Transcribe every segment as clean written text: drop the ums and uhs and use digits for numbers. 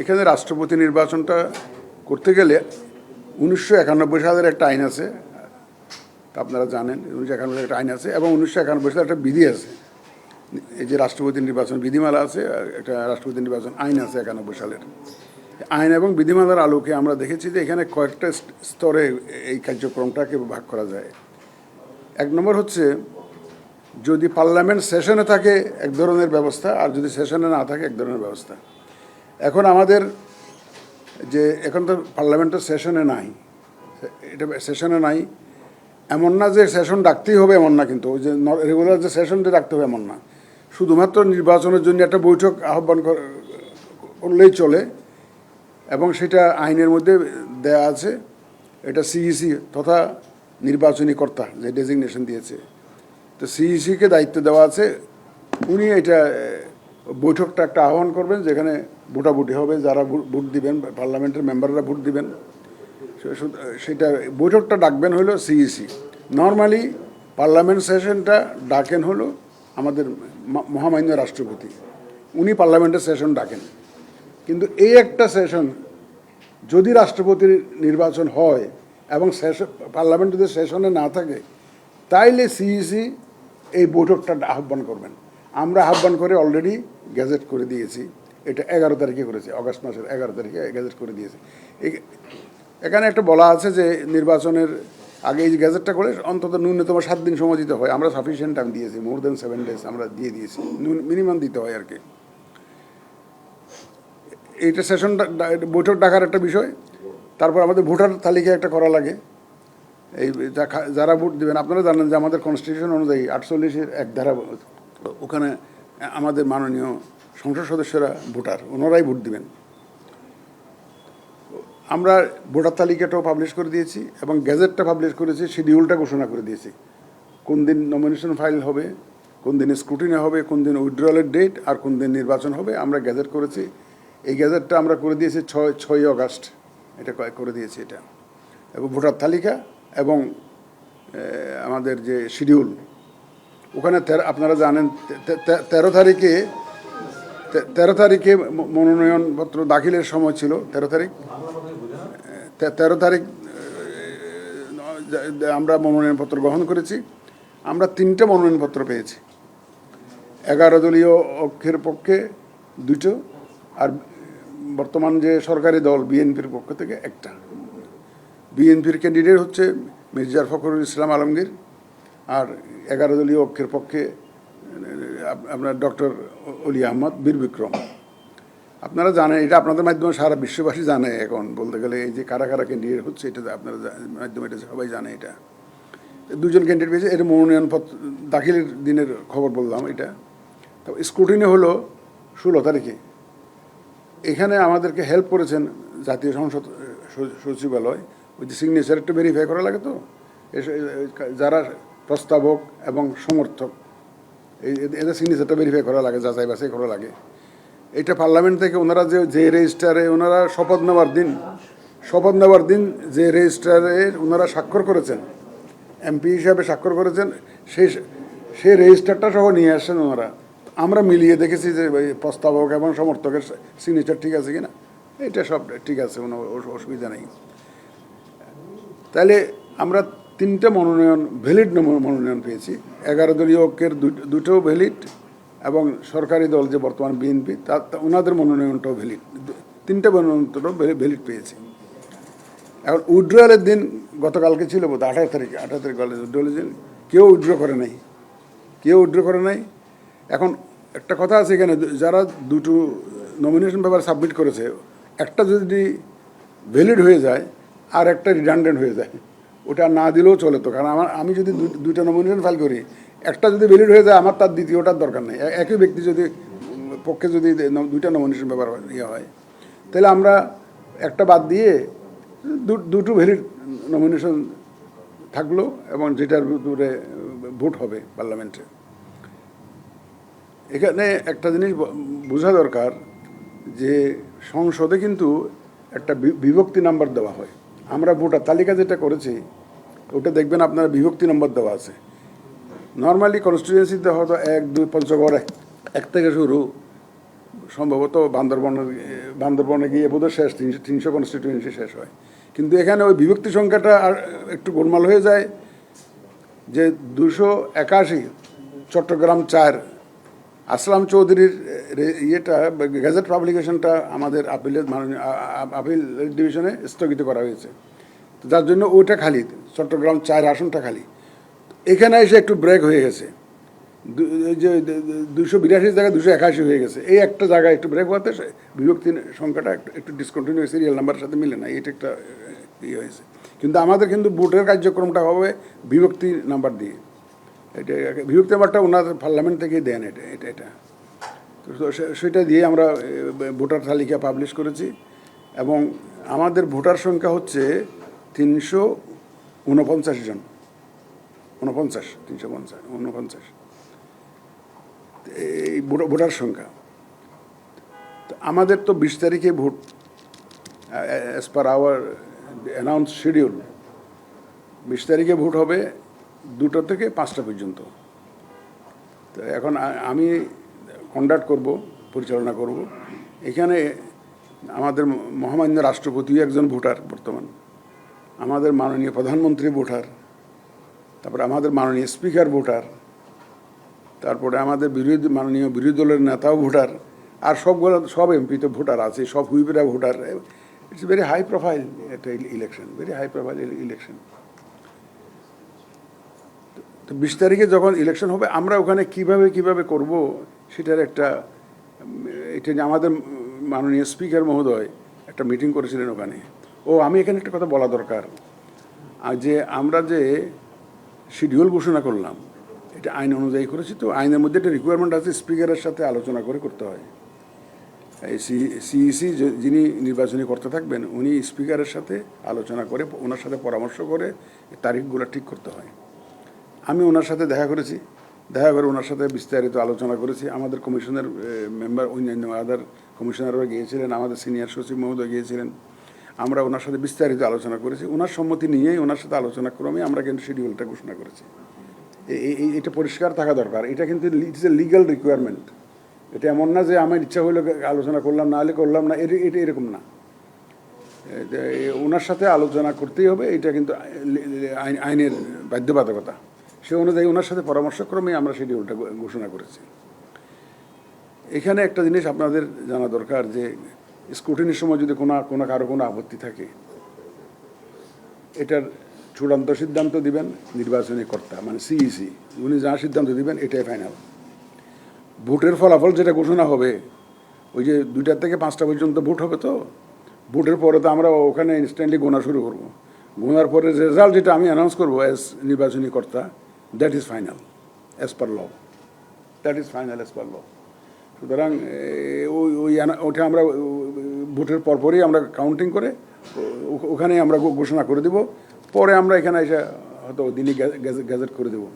এখানে রাষ্ট্রপতি নির্বাচনটা করতে গেলে 1991 সালের একটা আইন আছে, আপনারা জানেন 1991 একটা আইন আছে এবং 1991 সালের একটা বিধি আছে। এই যে রাষ্ট্রপতি নির্বাচন বিধিমালা আছে, একটা রাষ্ট্রপতি নির্বাচন আইন আছে 91 সালের। আইন এবং বিধিমালার আলোকে আমরা দেখেছি যে এখানে কয়েকটা স্তরে এই কার্যক্রমটাকে ভাগ করা যায়। এক নম্বর হচ্ছে, যদি পার্লামেন্ট সেশনে থাকে এক ধরনের ব্যবস্থা, আর যদি সেশনে না থাকে এক ধরনের ব্যবস্থা। এখন আমাদের এখন তো পার্লামেন্টের সেশনে নাই, এটা সেশনে নাই এমন না যে সেশন ডাকতেই হবে এমন না, কিন্তু যে রেগুলার যে সেশনটা ডাকতে হবে এমন না, শুধুমাত্র নির্বাচনের জন্য একটা বৈঠক আহ্বান করলেই চলে এবং সেটা আইনের মধ্যে দেয়া আছে। এটা সিইসি তথা নির্বাচনী কর্তা যে ডেজিগনেশন দিয়েছে, তো সিইসিকে দায়িত্ব দেওয়া আছে, উনি এটা বৈঠকটা একটা আহ্বান করবেন যেখানে ভোটাভুটি হবে, যারা ভোট দিবেন পার্লামেন্টের মেম্বাররা ভোট দিবেন, সেটা বৈঠকটা ডাকবেন হলো সিইসি। নর্মালি পার্লামেন্ট সেশনটা ডাকেন হলো আমাদের মহামান্য রাষ্ট্রপতি, উনি পার্লামেন্টের সেশন ডাকেন। কিন্তু এই একটা সেশন যদি রাষ্ট্রপতির নির্বাচন হয় এবং পার্লামেন্ট যদি সেশনে না থাকে, তাইলে সিইসি এই বৈঠকটা আহ্বান করবেন। আমরা আহ্বান করে অলরেডি গ্যাজেট করে দিয়েছি, এটা 11 তারিখে করেছি, অগাস্ট মাসের 11 তারিখে গ্যাজেট করে দিয়েছি। এখানে একটা বলা আছে যে নির্বাচনের আগে এই গ্যাজেটটা করে অন্তত ন্যূনতম 7 দিন সময় দিতে হয়। আমরা সাফিসিয়েন্ট টাইম দিয়েছি, মোর দেন 7 ডেজ আমরা দিয়ে দিয়েছি, মিনিমাম দিতে হয় আর কি। এইটা সেশনটা বৈঠক ডাকার একটা বিষয়। তারপর আমাদের ভোটার তালিকা একটা করা লাগে, এই যারা ভোট দেবেন। আপনারা জানেন যে আমাদের কনস্টিটিউশন অনুযায়ী 48-এর 1 ধারা, ওখানে আমাদের মাননীয় সংসদ সদস্যরা ভোটার, ওনারাই ভোট দিবেন। আমরা ভোটার তালিকাটাও পাবলিশ করে দিয়েছি এবং গ্যাজেটটা পাবলিশ করেছি, শিডিউলটা ঘোষণা করে দিয়েছি, কোন দিন নমিনেশন ফাইল হবে, কোন দিন স্ক্রুটিনি হবে, কোন দিন উইথড্রয়ালের ডেট, আর কোন দিন নির্বাচন হবে, আমরা গ্যাজেট করেছি। এই গ্যাজেটটা আমরা করে দিয়েছি 6 অগাস্ট, এটা করে দিয়েছি এটা। এবং ভোটার তালিকা এবং আমাদের যে শিডিউল, ওখানে আপনারা জানেন 13 তারিখে মনোনয়নপত্র দাখিলের সময় ছিল। 13 তারিখ আমরা মনোনয়নপত্র গ্রহণ করেছি। আমরা 3টে মনোনয়নপত্র পেয়েছি, 11 দলীয় ঐক্যের পক্ষে 2টো, আর বর্তমান যে সরকারি দল বিএনপির পক্ষ থেকে 1টা। বিএনপির ক্যান্ডিডেট হচ্ছে মির্জা ফখরুল ইসলাম আলমগীর, আর 11 দলীয় ঐক্যের পক্ষে আপনার ডক্টর অলি আহমদ বীর বিক্রম। আপনারা জানেন, এটা আপনাদের মাধ্যমে সারা বিশ্ববাসী জানে। এখন বলতে গেলে এই যে কারা কারা ক্যান্ডিডেট হচ্ছে, এটা আপনারা মাধ্যমে এটা সবাই জানে। এটা 2জন ক্যান্ডিডেট পেয়েছে। এটা মনোনয়নপত্র দাখিলের দিনের খবর বললাম এটা। তো স্ক্রুটিনি হলো 16 তারিখে। এখানে আমাদেরকে হেল্প করেছেন জাতীয় সংসদ সচিবালয়, ওই যে সিগনেচার একটু ভেরিফাই করা লাগে, তো যারা প্রস্তাবক এবং সমর্থক এদের সিগনেচারটা ভেরিফাই করা লাগে, যাচাই বাছাই করা লাগে। এটা পার্লামেন্ট থেকে ওনারা যে রেজিস্টারে ওনারা শপথ নেওয়ার দিন যে রেজিস্টারে ওনারা স্বাক্ষর করেছেন, এমপি হিসাবে স্বাক্ষর করেছেন, সেই রেজিস্টারটা সহ নিয়ে আসছেন ওনারা। আমরা মিলিয়ে দেখেছি যে প্রস্তাবক এবং সমর্থকের সিগনেচার ঠিক আছে কিনা, এটা সব ঠিক আছে, কোনো অসুবিধা নেই। তাহলে আমরা 3টে ভ্যালিড মনোনয়ন পেয়েছি। 11 দলীয় ঐক্যের 2টো ভ্যালিড এবং সরকারি দল যে বর্তমান বিএনপি, ওনাদের মনোনয়নটাও ভ্যালিড, 3টে মনোনয়নটাও ভ্যালিড পেয়েছি। এখন উইথড্রয়ালের দিন গতকালকে ছিল বোধ 18 তারিখে উইথড্রয়ালের দিন কেউ উইথড্র করে নাই। এখন একটা কথা আছে, এখানে যারা 2টো নমিনেশন পেপার সাবমিট করেছে, একটা যদি ভ্যালিড হয়ে যায় আর একটা রিডান্ডেন্ট হয়ে যায়, ওটা না দিলেও চলে। তো কারণ আমি যদি 2টা নমিনেশন ফাইল করি, একটা যদি ভ্যালিড হয়ে যায়, আমার তার দ্বিতীয়টার দরকার নেই। একই ব্যক্তি যদি পক্ষে যদি 2টা নমিনেশন পেপার ইয়ে হয়, তাহলে আমরা একটা বাদ দিয়ে 2টো ভ্যালিড নমিনেশন থাকলো এবং যেটার উপরে ভোট হবে পার্লামেন্টে। এখানে একটা জিনিস বোঝা দরকার যে সংসদে কিন্তু একটা বিভক্তি নাম্বার দেওয়া হয়। আমরা ভোটার তালিকা যেটা করেছি, ওটা দেখবেন আপনারা বিভক্তি নম্বর দেওয়া আছে। নর্মালি কনস্টিটিউয়েন্সিতে হয়তো 1, 2, পঞ্চগড় 1 থেকে শুরু সম্ভবত বান্দরবনে গিয়ে বোধহয় শেষ 300 কনস্টিটিউয়েন্সি শেষ হয়। কিন্তু এখানে ওই বিভক্তি সংখ্যাটা আর একটু গোলমাল হয়ে যায় যে 281 চট্টগ্রাম 4 আসলাম চৌধুরীর ইয়েটা গেজেট পাবলিকেশনটা আমাদের আপিল ডিভিশনে স্থগিত করা হয়েছে, যার জন্য ওইটা খালি, চট্টগ্রাম 4 আসনটা খালি। এখানে এসে একটু ব্রেক হয়ে গেছে, যে 282 জায়গায় 281 হয়ে গেছে। এই একটা জায়গায় একটু ব্রেক হওয়াতে বিভক্তির সংখ্যাটা একটু ডিসকন্টিনিউ, সিরিয়াল নাম্বারের সাথে মিলে না, এটা একটা ইয়ে হয়েছে। কিন্তু আমাদের কিন্তু ভোটের কার্যক্রমটা হবে বিভক্তি নাম্বার দিয়ে। এটা বিভক্তি নাম্বারটা ওনাদের পার্লামেন্ট থেকেই দেন, এটা তো সেটা দিয়ে আমরা ভোটার তালিকা পাবলিশ করেছি। এবং আমাদের ভোটার সংখ্যা হচ্ছে 349 জন, 349 এই ভোটার সংখ্যা। আমাদের তো 20 তারিখে ভোট, as per our announce schedule. 20 তারিখে ভোট হবে 2টা থেকে 5টা পর্যন্ত। তো এখন আমি কন্ডাক্ট করব, পরিচালনা করব। এখানে আমাদের মহামান্য রাষ্ট্রপতিও একজন ভোটার বর্তমান, আমাদের মাননীয় প্রধানমন্ত্রী ভোটার, তারপরে আমাদের মাননীয় স্পিকার ভোটার, তারপরে আমাদের মাননীয় বিরোধী দলের নেতাও ভোটার, আর সব এমপি তো ভোটার আছে, সব হুইপেরা voter. It's very high profile একটা election, very high profile election. তো 20 তারিখে যখন ইলেকশন হবে, আমরা ওখানে কিভাবে করব সেটার একটা, এটা আমাদের মাননীয় স্পিকার মহোদয় একটা মিটিং করেছিলেন ওখানে। আমি এখানে একটা কথা বলা দরকার, যে আমরা যে শিডিউল ঘোষণা করলাম এটা আইন অনুযায়ী করেছি। তো আইনের মধ্যে একটা রিকোয়ারমেন্ট আছে, স্পিকারের সাথে আলোচনা করে করতে হয়। এই সিইসি যিনি নির্বাচনী করতে থাকবেন, উনি স্পিকারের সাথে আলোচনা করে, ওনার সাথে পরামর্শ করে তারিখগুলো ঠিক করতে হয়। আমি ওনার সাথে দেখা করেছি, দেখা করে ওনার সাথে বিস্তারিত আলোচনা করেছি। আমাদের কমিশনের মেম্বার, অন্যান্য আদার কমিশনাররা গিয়েছিলেন, আমাদের সিনিয়র সচিব মহোদয় গিয়েছিলেন। আমরা ওনার সাথে বিস্তারিত আলোচনা করেছি। ওনার সম্মতি নিয়েই, ওনার সাথে আলোচনা ক্রমে আমরা কিন্তু শিডিউলটা ঘোষণা করেছি। এটা পরিষ্কার থাকা দরকার। এটা কিন্তু ইটস এ লিগ্যাল রিকোয়ারমেন্ট। এটা এমন না যে আমার ইচ্ছা হইলো আলোচনা করলাম, না হলে করলাম না, এটা এরকম না। ওনার সাথে আলোচনা করতেই হবে, এটা কিন্তু আইনের বাধ্যবাধকতা। সে অনুযায়ী ওনার সাথে পরামর্শক্রমে আমরা শিডিউলটা ঘোষণা করেছি। এখানে একটা জিনিস আপনাদের জানা দরকার, যে স্ক্রুটিনির সময় যদি কারো কোনো আপত্তি থাকে, এটার চূড়ান্ত সিদ্ধান্ত দিবেন নির্বাচনী কর্তা, মানে সিইসি। উনি যা সিদ্ধান্ত দিবেন এটাই ফাইনাল। ভোটের ফলাফল যেটা ঘোষণা হবে, ওই যে 2টা থেকে 5টা পর্যন্ত ভোট হবে, তো ভোটের পরে তো আমরা ওখানে ইনস্ট্যান্টলি গোনা শুরু করব। গোনার পরে রেজাল্ট যেটা আমি অ্যানাউন্স করবো অ্যাজ নির্বাচনী কর্তা, that is final as per law, that is final as per law. সুতরাং ওইটা আমরা ভোটের পরপরই আমরা কাউন্টিং করে ওখানে আমরা ঘোষণা করে দেব। পরে আমরা এখানে এসে হয়তো দিল্লি গ্যাজেট করে দেবো।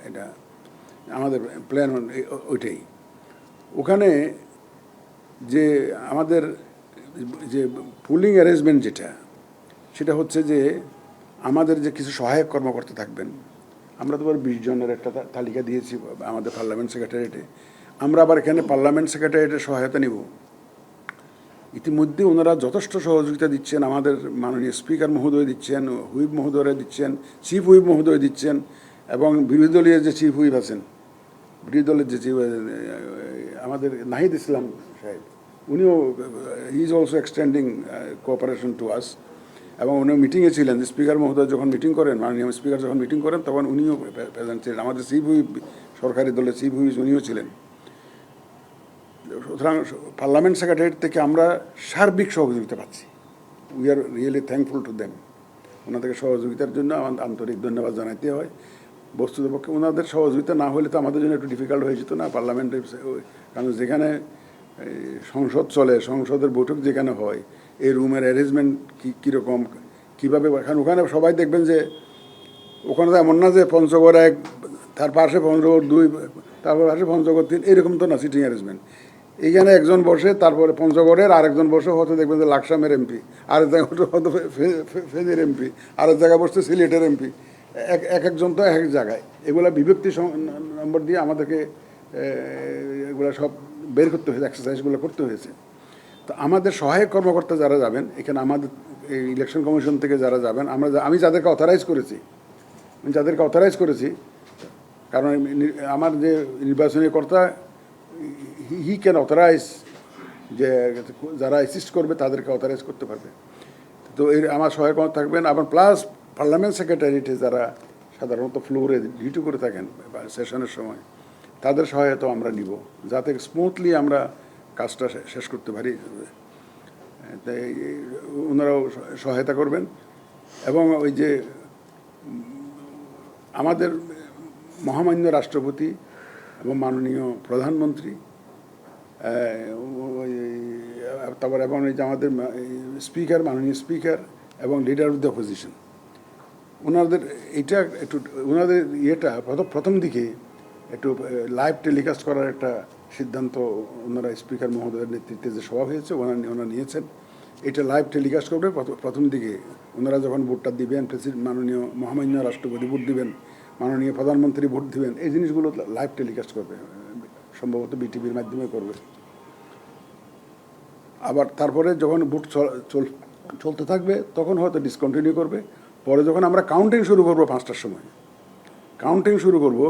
এটা আমাদের প্ল্যান ওইটাই। ওখানে যে আমাদের যে পুলিং অ্যারেঞ্জমেন্ট যেটা, সেটা হচ্ছে যে আমাদের যে কিছু সহায়ক কর্মকর্তা থাকবেন, আমরা তো 20 জনের একটা তালিকা দিয়েছি আমাদের পার্লামেন্ট সেক্রেটারিয়েটে। আমরা আবার এখানে পার্লামেন্ট সেক্রেটারিয়েটের সহায়তা নিব। ইতিমধ্যে ওনারা যথেষ্ট সহযোগিতা দিচ্ছেন, আমাদের মাননীয় স্পিকার মহোদয় দিচ্ছেন, হুইপ মহোদয়রা দিচ্ছেন, চিফ হুইপ মহোদয় দিচ্ছেন, এবং বিরোধী দলীয় যে চিফ হুইপ আছেন, বিরোধী দলের যে চিফ আমাদের নাহিদ ইসলাম সাহেব, উনিও he is also extending cooperation to us. এবং উনি মিটিংয়ে ছিলেন, স্পিকার মহোদয় যখন মিটিং করেন, মাননীয় স্পিকার যখন মিটিং করেন, তখন উনিও প্রেজেন্ট ছিলেন। আমাদের চিফ হুইপ, সরকারি দলের চিফ হুইপ উনিও ছিলেন। সুতরাং পার্লামেন্ট সেক্রেটারিয়েট থেকে আমরা সার্বিক সহযোগিতা পাচ্ছি। We are really thankful to them. ওনাদেরকে সহযোগিতার জন্য আমার আন্তরিক ধন্যবাদ জানাতে হয়। বস্তুতপক্ষে ওনাদের সহযোগিতা না হলে তো আমাদের জন্য একটু ডিফিকাল্ট হয়ে যেত না পার্লামেন্টের, কারণ যেখানে সংসদ চলে, সংসদের বৈঠক যেখানে হয়, এই রুমের অ্যারেঞ্জমেন্ট কীরকম, কীভাবে, ওখানে সবাই দেখবেন যে ওখানে তো এমন না যে পঞ্চগড় 1, তার পাশে পঞ্চগড় 2, তারপর পাশে পঞ্চগড় 3, এরকম তো না সিটিং অ্যারেঞ্জমেন্ট। এইখানে একজন বসে, তারপরে পঞ্চগড়ের আরেকজন বসে, হয়তো দেখবেন যে লাকসামের এমপি, আরেক জায়গায় হয়তো ফেনীর এমপি, আরেক জায়গায় বসতে সিলেটের এমপি, একজন তো এক জায়গায়। এগুলা বিভক্তি নম্বর দিয়ে আমাদেরকে এগুলা সব বের করতে হয়েছে, এক্সারসাইজগুলো করতে হয়েছে। তো আমাদের সহায়ক কর্মকর্তা যারা যাবেন এখানে, আমাদের এই ইলেকশন কমিশন থেকে যারা যাবেন, আমি যাদেরকে অথরাইজ করেছি, কারণ আমার যে নির্বাচনী কর্তা, হি ক্যান অথরাইজ, যে যারা অ্যাসিস্ট করবে তাদেরকে অথরাইজ করতে পারবে। তো আমার সহায়ক থাকবেন। আবার প্লাস পার্লামেন্ট সেক্রেটারিয়েটে যারা সাধারণত ফ্লোরে ডিউটি করে থাকেন সেশনের সময়, তাদের সহায়তা আমরা নিব, যাতে স্মুথলি আমরা কাজটা শেষ করতে পারি। তাই ওনারাও সহায়তা করবেন। এবং ওই যে আমাদের মহামান্য রাষ্ট্রপতি এবং মাননীয় প্রধানমন্ত্রী, তারপর এবং এই যে আমাদের স্পিকার, মাননীয় স্পিকার এবং লিডার অফ দ্য অপোজিশন, ওনাদের এইটা একটু, ওনাদের ইয়েটা প্রথম দিকে একটু লাইভ টেলিকাস্ট করার একটা সিদ্ধান্ত ওনারা স্পিকার মহোদয়ের নেতৃত্বে যে সভা হয়েছে ওনারা নিয়েছেন। এটা লাইভ টেলিকাস্ট করবে প্রথম দিকে। ওনারা যখন ভোটটা দিবেন, মাননীয় মহামান্য রাষ্ট্রপতি ভোট দিবেন, মাননীয় প্রধানমন্ত্রী ভোট দিবেন, এই জিনিসগুলো লাইভ টেলিকাস্ট করবে, সম্ভবত বিটিভির মাধ্যমে করবে। আবার তারপরে যখন ভোট চলতে থাকবে তখন হয়তো ডিসকন্টিনিউ করবে। পরে যখন আমরা কাউন্টিং শুরু করবো 5টার সময়, কাউন্টিং শুরু করব,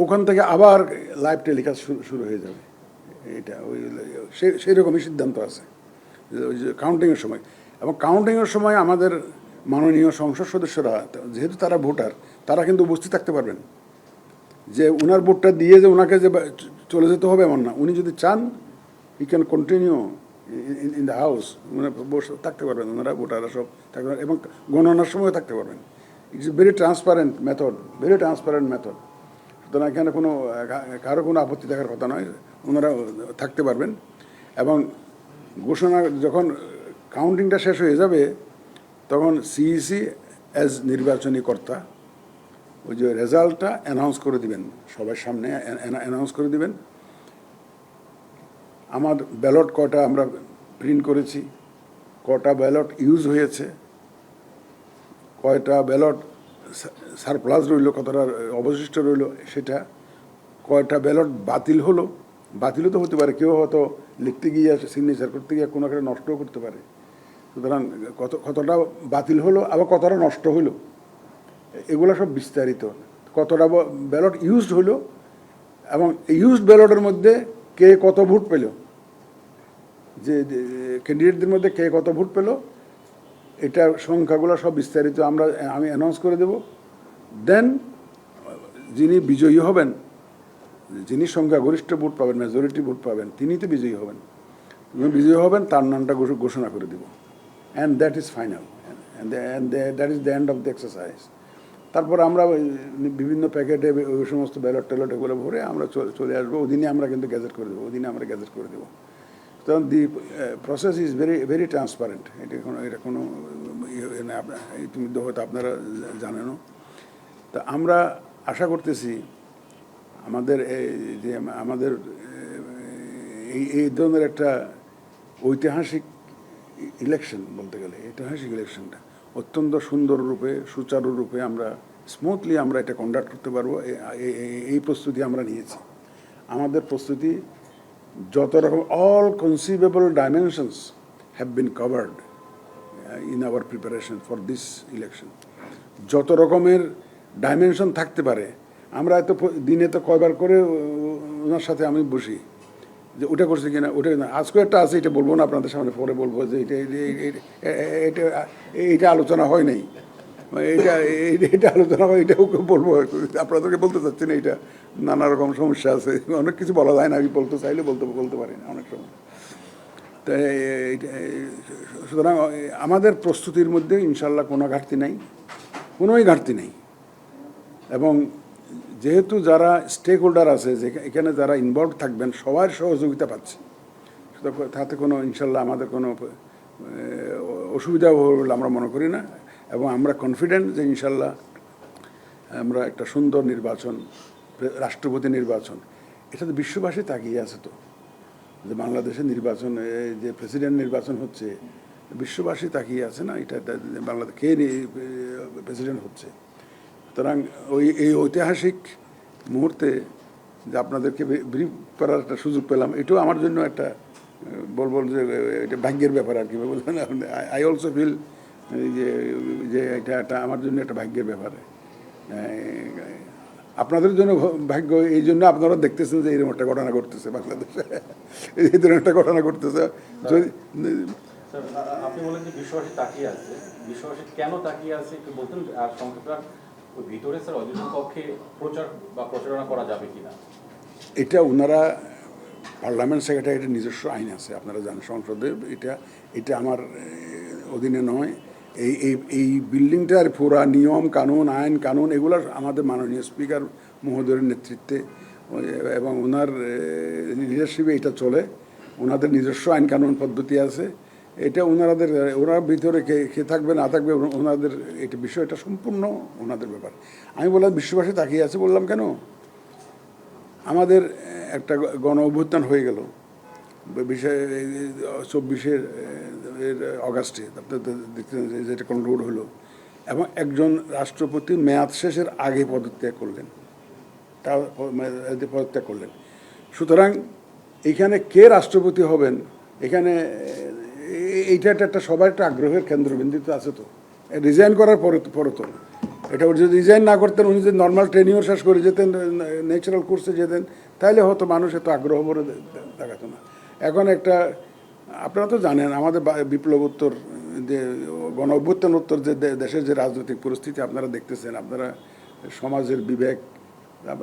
ওখান থেকে আবার লাইভ টেলিকাস্ট শুরু হয়ে যাবে। এটা সেই রকমই সিদ্ধান্ত আছে ওই যে কাউন্টিংয়ের সময়। এবং কাউন্টিংয়ের সময় আমাদের মাননীয় সংসদ সদস্যরা, যেহেতু তারা ভোটার, তারা কিন্তু উপস্থিত থাকতে পারবেন। যে ওনার ভোটটা দিয়ে যে ওনাকে যে চলে যেতে হবে এমন না, উনি যদি চান he can continue in the house, বসে থাকতে পারবেন, ওনারা ভোটাররা সব থাকতে পারবেন এবং গণনার সময় থাকতে পারবেন। It's very transparent method. সুতরাং এখানে কারো কোনো আপত্তি থাকার কথা নয়, ওনারা থাকতে পারবেন। এবং ঘোষণা যখন কাউন্টিংটা শেষ হয়ে যাবে, তখন সিইসি অ্যাজ নির্বাচনী কর্তা ওই যে রেজাল্টটা অ্যানাউন্স করে দিবেন, সবার সামনে অ্যানাউন্স করে দিবেন। আমার ব্যালট কটা আমরা প্রিন্ট করেছি, কটা ব্যালট ইউজ হয়েছে, কয়টা ব্যালট সারপ্লাস রইল, কতটা অবশিষ্ট রইল সেটা, কয়টা ব্যালট বাতিলও তো হতে পারে, কেউ হয়তো লিখতে গিয়ে সিগনেচার করতে গিয়ে কোনো একটা নষ্টও করতে পারে। সুতরাং কতটা বাতিল হলো, আবার কতটা নষ্ট হইলো, এগুলো সব বিস্তারিত। কতটা ব্যালট ইউজড হইলো এবং ইউজড ব্যালটের মধ্যে কে কত ভোট পেল, যে ক্যান্ডিডেটদের মধ্যে কে কত ভোট পেল, এটা সংখ্যাগুলো সব বিস্তারিত আমি অ্যানাউন্স করে দেব। দেন যিনি বিজয়ী হবেন, যিনি সংখ্যাগরিষ্ঠ ভোট পাবেন, মেজরিটি ভোট পাবেন, তিনি তো বিজয়ী হবেন। বিজয়ী হবেন তার নামটা ঘোষণা করে দেব। And that is final, and that is the end of the exercise. তারপর আমরা বিভিন্ন প্যাকেটে ওই সমস্ত ব্যালট ট্যালট এগুলো ভরে আমরা চলে আসবো। ওদিনে আমরা কিন্তু গ্যাজেট করে দেবো। তখন the process is very transparent. এটা কোনো তুমি হয়তো আপনারা জানেনও। তা আমরা আশা করতেছি আমাদের এই ধরনের একটা ঐতিহাসিক ইলেকশন, বলতে গেলে ঐতিহাসিক ইলেকশনটা অত্যন্ত সুন্দর রূপে, সুচারুরূপে আমরা স্মুথলি আমরা এটা কন্ডাক্ট করতে পারবো। এই প্রস্তুতি আমরা নিয়েছি। আমাদের প্রস্তুতি যত রকম all conceivable dimensions have been covered in our preparation for this election. যত রকমের ডাইমেনশন থাকতে পারে, আমরা দিনে তো কয়বার করে ওনার সাথে আমি বসি যে ওটা করছে কিনা, ওটা কিনা। আজকে একটা আছে, এটা বলবো না আপনাদের সামনে, পরে বলবো যে এইটা আলোচনা হয় নাই, এটা আলোচনা হয়, এটাও বলবো, আপনাদেরকে বলতে চাচ্ছি না। এটা নানা রকম সমস্যা আছে, অনেক কিছু বলা যায় না, আমি বলতে চাইলে বলতে পারি না অনেক সময়। তাই সুতরাং আমাদের প্রস্তুতির মধ্যে ইনশাল্লাহ কোনো ঘাটতি নেই। এবং যেহেতু যারা স্টেক হোল্ডার আছে, যে এখানে যারা ইনভলভ থাকবেন, সবার সহযোগিতা পাচ্ছে, তাতে কোনো ইনশাল্লাহ আমাদের কোনো অসুবিধা হবে বলে আমরা মনে করি না। এবং আমরা কনফিডেন্ট যে ইনশাল্লাহ আমরা একটা সুন্দর নির্বাচন, রাষ্ট্রপতি নির্বাচন, এটা তো বিশ্ববাসী তাকিয়ে আছে। তো যে বাংলাদেশের নির্বাচন, যে প্রেসিডেন্ট নির্বাচন হচ্ছে, বিশ্ববাসী তাকিয়ে আছে না, এটা বাংলাদেশ কে প্রেসিডেন্ট হচ্ছে। সুতরাং এই ঐতিহাসিক মুহূর্তে যে আপনাদেরকে ব্রিফ করার একটা সুযোগ পেলাম, এটাও আমার জন্য একটা বলবো যে এটা ভাগ্যের ব্যাপার আর কি বলবেন। আই অলসো ফিল যে যে এটা আমার জন্য একটা ভাগ্যের ব্যাপার। আপনাদের জন্য ভাগ্য এই জন্য আপনারা দেখতেছেন যে এরকম একটা ঘটনা ঘটতেছে বাংলাদেশে, এই ধরনের একটা ঘটনা ঘটতেছে। যদি আপনি বলেন যে বিশ্ববাসী তাকিয়ে আছে, বিশ্ববাসী কেন তাকিয়ে আছে একটু বলতেন, আর সংক্ষেপে ভিতরে স্যার অধিবেশন কক্ষে প্রচার বা প্রচারণা করা যাবে কিনা? এটা ওনারা পার্লামেন্ট সেক্রেটারির নিজস্ব আইন আছে, আপনারা জানেন সংসদে, এটা আমার অধীনে নয়। এই বিল্ডিংটার পুরা নিয়ম কানুন আইন কানুন এগুলো আমাদের মাননীয় স্পিকার মহোদয়ের নেতৃত্বে এবং ওনার লিডারশিপে এটা চলে। ওনাদের নিজস্ব আইন কানুন পদ্ধতি আছে, এটা ওনারা ভিতরে কে থাকবে না থাকবে ওনাদের এটা বিষয়টা সম্পূর্ণ ওনাদের ব্যাপার। আমি বললাম বিশ্ববাসী তাকিয়ে আছে, বললাম কেন, আমাদের একটা গণ অভ্যুত্থান হয়ে গেল 24 অগাস্টে, আপনারা দেখতেন যেটা কনক্লুড হলো, এবং একজন রাষ্ট্রপতি মেয়াদ শেষের আগে পদত্যাগ করলেন, পদত্যাগ করলেন। সুতরাং এইখানে কে রাষ্ট্রপতি হবেন, এখানে এইটা একটা সবার একটা আগ্রহের কেন্দ্রবিন্দুতে আছে। তো রিজাইন করার পরে তো এটা যদি রিজাইন না করতেন, উনি যদি নর্মাল ট্রেনিংও শেষ করে যেতেন, ন্যাচারাল কোর্সে যেতেন, তাহলে হয়তো মানুষ এত আগ্রহ ভরে দেখাতো না। এখন একটা আপনারা তো জানেন আমাদের বিপ্লবোত্তর যে গণ অভ্যুত্থানোত্তর যে দেশের যে রাজনৈতিক পরিস্থিতি আপনারা দেখতেছেন, আপনারা সমাজের বিবেক,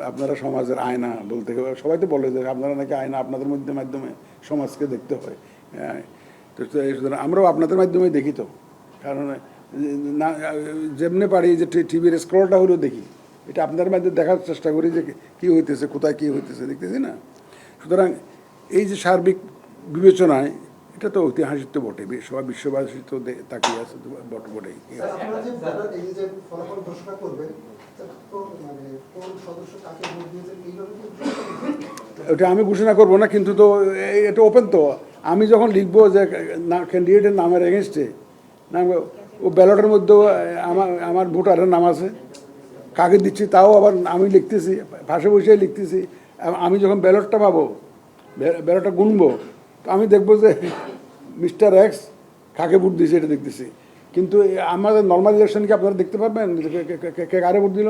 আপনারা সমাজের আয়না বলতে হবে, সবাই তো বলে যে আপনারা নাকি আয়না, আপনাদের মাধ্যমে সমাজকে দেখতে হয়। হ্যাঁ, তো সুতরাং আমরাও আপনাদের মাধ্যমে দেখি তো, কারণ না যেমনি পারি যে টিভির স্ক্রলটা হলেও দেখি, এটা আপনার মাধ্যমে দেখার চেষ্টা করি যে কী হইতেছে, কোথায় কী হইতেছে দেখতেছি না। সুতরাং এই যে সার্বিক বিবেচনায় এটা তো ঐতিহাসিক তো বটে, সবাই বিশ্ববাসী তো তাকিয়ে আছে বটেই। ওটা আমি ঘোষণা করবো না, কিন্তু তো এটা ওপেন তো। আমি যখন লিখবো যে ক্যান্ডিডেটের নামের এগেনস্টে নাম, ও ব্যালটের মধ্যেও আমার ভোটারের নাম আছে, কাকে দিচ্ছি তাও আবার আমি লিখতেছি, পাশে বসে লিখতেছি। আমি যখন ব্যালটটা পাবো, ব্যালটটা গুনবো, তো আমি দেখবো যে মিস্টার এক্স কাকে ভোট দিয়েছে এটা দেখতেছি। কিন্তু আমাদের নর্মাল ইলেকশনকে আপনারা দেখতে পারবেন কে কারে ভোট দিল।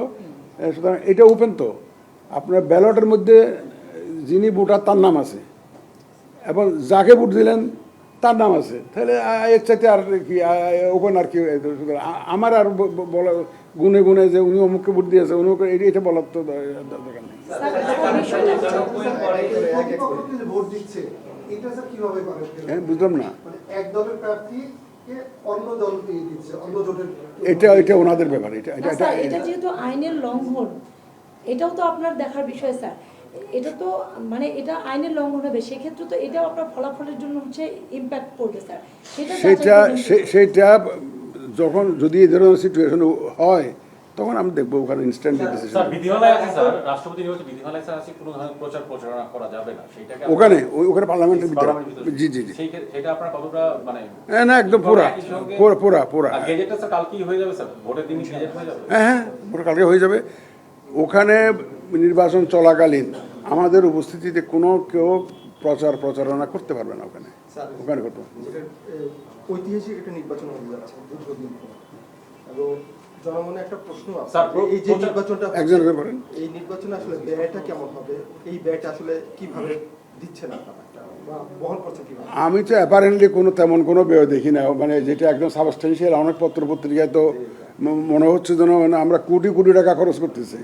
সুতরাং এটা ওপেন তো, আপনার ব্যালটের মধ্যে যিনি ভোটার তার নাম আছে এবং যাকে ভোট দিলেন তার নাম আছে, তাহলে এর চাইতে আর কি ওপেন আর কি। আমার আর বলা গুনে গুনে যে উনি অমুককে ভোট দিয়েছে উনি এটা বলার তো দরকার নেই। হ্যাঁ, বুঝলাম না, এটা ওনাদের ব্যাপার। এটা যেহেতু আইনের লঙ্ঘন, এটাও তো আপনার দেখার বিষয় স্যার। এটা তো মানে এটা আইনের লঙ্ঘন হবে, সেক্ষেত্রে তো এটাও আপনার ফলাফলের জন্য হচ্ছে ইম্প্যাক্ট পড়বে স্যার। সেটা যখন যদি এই ধরনের সিচুয়েশন হয় তখন আমি দেখবো ওখানে ইনস্ট্যান্ট ডিসিশন। স্যার বিধিমালায় আছে, স্যার রাষ্ট্রপতি নির্বাচন বিধিমালায় স্যার আছে কোনো ধরনের প্রচারণা করা যাবে না, সেইটাকে ওখানে পার্লামেন্টের ভিতরে। জি জি জি, সেটা আপনারা কতটা মানে না একদম পুরা আর গেজেটটা স্যার কালকেই হয়ে যাবে স্যার, ভোটের দিনই গেজেট হয়ে যাবে? হ্যাঁ, পুরো কালকে হয়ে যাবে। ওখানে নির্বাচন চলাকালীন আমাদের উপস্থিতিতে কেউ প্রচারণা করতে পারবে না ওখানে করতে। ঐতিহাসিক একটা নির্বাচন হতে যাচ্ছে দীর্ঘদিন পর, এবং জনমনে একটা প্রশ্ন আছে, এই যে নির্বাচনটা এই নির্বাচনে আসলে ব্যয়টা কেমন হবে, এই ব্যয়টা আসলে কিভাবে দিচ্ছেন আপনারা বা বহন করছেন কিভাবে? আমি তো অ্যাপারেন্টলি তেমন কোনো ব্যয় দেখি না, মানে যেটা একদম সাবস্টেন্সিয়াল। অনেক পত্রিকায় তো মনে হচ্ছে যেন মানে আমরা কোটি কোটি টাকা খরচ করতেছি,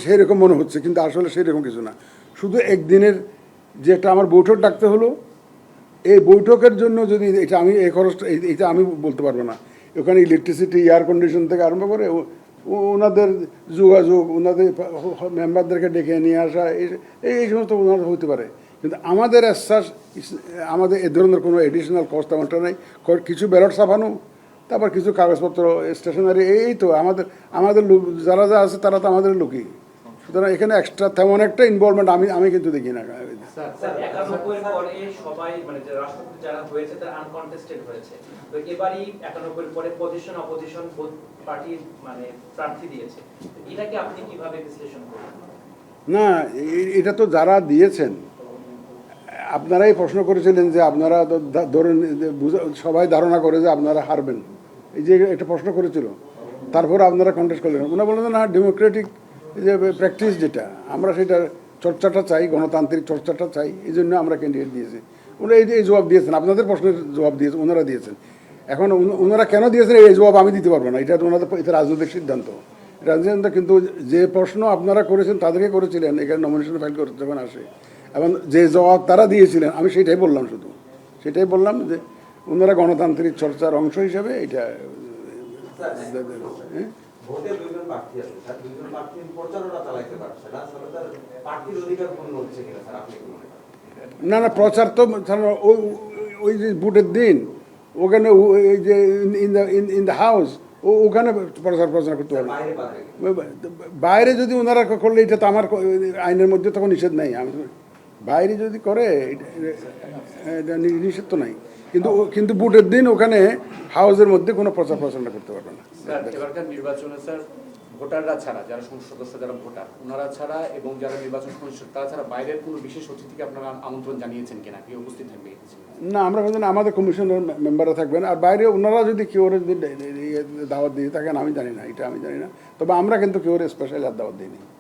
সেরকম মনে হচ্ছে, কিন্তু আসলে সেরকম কিছু না। শুধু একদিনের যেটা আমার বৈঠক ডাকতে হলো, এই বৈঠকের জন্য যদি এটা আমি এই খরচটা এটা আমি বলতে পারবো না। ওখানে ইলেকট্রিসিটি, এয়ার কন্ডিশন থেকে আরম্ভ করে ওনাদের যোগাযোগ, ওনাদের মেম্বারদেরকে ডেকে নিয়ে আসা, এই সমস্ত ওনাদের হতে পারে, কিন্তু আমাদের আশ্বাস আমাদের এ ধরনের কোনো এডিশনাল কস্ট আমারটা নেই। কিছু ব্যালট ছাপানো, তারপর কিছু কাগজপত্র, স্টেশনারি, এই তো আমাদের লোক যারা আছে তারা তো আমাদের লোকই। সুতরাং এখানে এক্সট্রা তেমন একটা ইনভলভমেন্ট আমি কিন্তু দেখি না। সবাই মানে যে রাষ্ট্রপতি যারা হয়েছে তারা আনকনটেস্টেড হয়েছে, তো এবারই 91 পরে পজিশন অপোজিশন পার্টি মানে প্রার্থী দিয়েছে, এটাকে আপনি কিভাবে বিশ্লেষণ করবেন? না, এটা তো যারা দিয়েছেন, আপনারাই প্রশ্ন করেছিলেন যে আপনারা তো ধরেন যে সবাই ধারণা করে যে আপনারা হারবেন, এই যে একটা প্রশ্ন করেছিল, তারপর আপনারা কন্টেস্ট করলেন। ওনারা বললেন না, ডেমোক্রেটিক যে প্র্যাকটিস যেটা, আমরা সেটা চর্চাটা চাই, গণতান্ত্রিক চর্চাটা চাই, এই জন্য আমরা ক্যান্ডিডেট দিয়েছি। ওনারা এই জবাব দিয়েছেন, আপনাদের প্রশ্নের জবাব দিয়েছেন, ওনারা দিয়েছেন। এখন ওনারা কেন দিয়েছেন এই জবাব আমি দিতে পারবো না, এটা ওনাদের এটা রাজনৈতিক সিদ্ধান্ত। রাজনীতি কিন্তু যে প্রশ্ন আপনারা করেছেন তাদেরকে করেছিলেন এখানে নমিনেশন ফাইল করতে যখন আসে, এবং যে জবাব তারা দিয়েছিলেন আমি সেটাই বললাম, শুধু সেটাই বললাম যে ওনারা গণতান্ত্রিক চর্চার অংশ হিসাবে এটা হ্যাঁ? ভোটে দুইজন প্রার্থী আছে স্যার, দুইজন প্রার্থী প্রচারণা চালাইতে পারছে না, আসলে তার প্রার্থীর অধিকার পূর্ণ হচ্ছে কিনা স্যার, আপনি কি মনে করেন? না না, প্রচার তো ওই ওই যে ভোটের দিন ওখানে এই যে ইন দ্য হাউস ওখানে প্রচার করতে পারবে। বাইরে পাবে বাইরে যদি ওনারা করলে এটা তো আমার আইনের মধ্যে তখন নিষেধ নাই। আমি বাইরে যদি করে এটা নিষেধ তো নাই, কিন্তু ভোটের দিন ওখানে হাউসের মধ্যে কোনো প্রচারণা করতে পারবে না। স্যার এবারকার নির্বাচনে স্যার ভোটাররা ছাড়া, যারা সংসদ সদস্য যারা ভোটার ওনারা ছাড়া এবং যারা নির্বাচন কমিশন তারা ছাড়া বাইরের কোনো বিশেষ অতিথিকে আপনারা আমন্ত্রণ জানিয়েছেন কিনা, কি উপস্থিত থাকবে? না, আমরা ভাবছি আমাদের কমিশনের মেম্বাররা থাকবেন, আর বাইরে ওনারা যদি কেউ যদি দাওয়াত দিয়ে থাকেন আমি জানি না, এটা আমি জানি না, তবে আমরা কিন্তু কেউ স্পেশাল আর দাওয়াত দিইনি।